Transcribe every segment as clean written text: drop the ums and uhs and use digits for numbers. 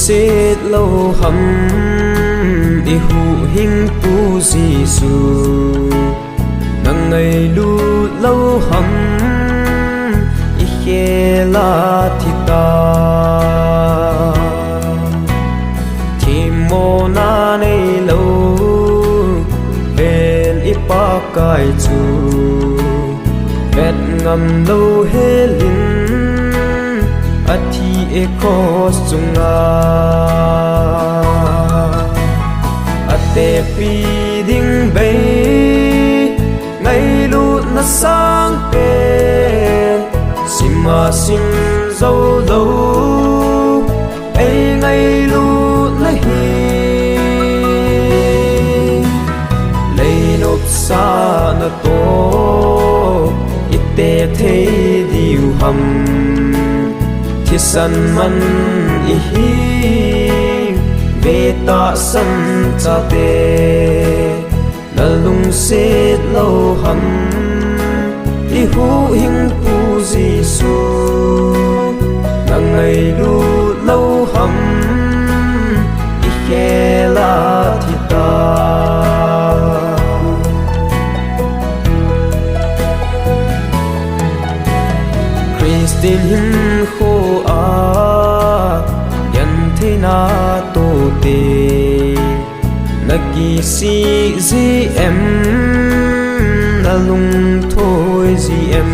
set lâu hầm đi hụ hình pu Giêsu nang ngày lu lâu hầm i khe la thi ta thì mô na nei lâu bên i pa kai chu vẹt ngầm lâu he linh athi e ko sunga ate pi ding be ngày lu na sang pe sima sim dâu lâu ấy ngày lu na hi lấy nộp xa na to ite thế điều hầm thì san man i hi về ta san cha te na lung se lâu hầm i hu hình pu Giêsu na ngày lu lâu hầm i khe la thi ta Christin hin khô a yan thế na tô te na ki si zi em na lung thôi zi em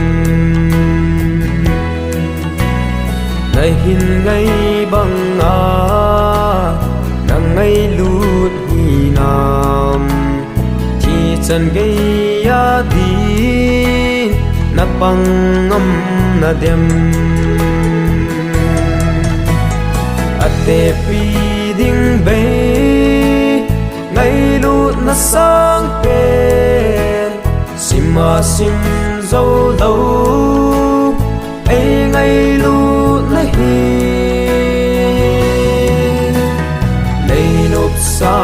na hin ngay băng a na ngay lut hi nam chi chan gây ya di na pang ngam na dem ate pi ding be ngày lu na sang pe sima sim dâu lâu ấy ngày lu na hi lấy nộp xa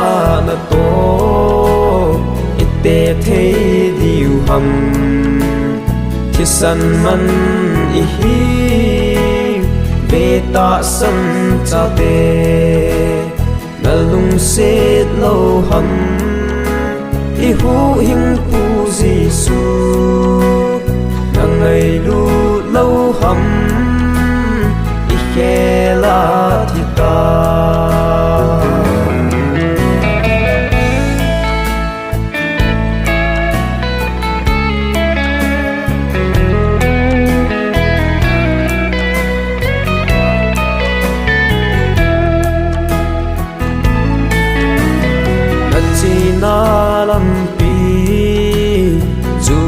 na to ite thế điều hầm thì san man i hi về ta san cha te na lung set lâu hầm i hu hình pu Giêsu na ngày lu lâu hầm i khe la thi ta na lam pi zu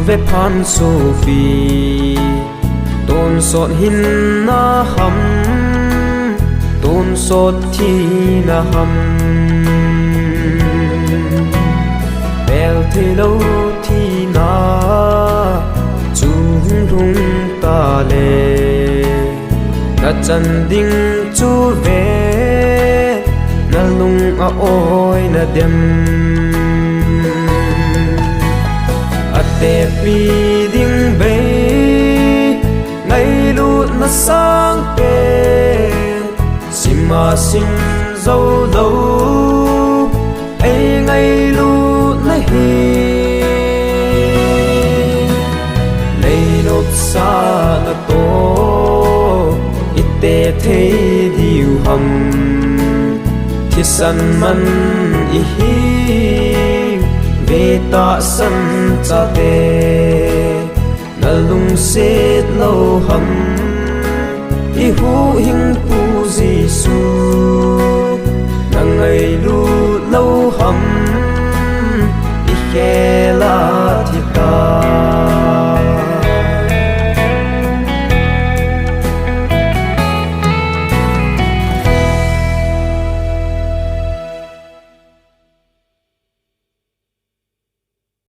ve phan so phi tôn sot hin na ham tôn sot thi na ham bel thi lâu thi na chu hung ta le na chan ding chu ve na lung a oi na dem ate pi ding be ngày lu na sang pe sima sim dâu lâu ấy ngày lu na hi lấy nộp xa na to ite thế điều hầm thì san man i hi về ta san cha te na lung set lâu hầm i hu hình pu Giêsu na ngày lu lâu hầm i khe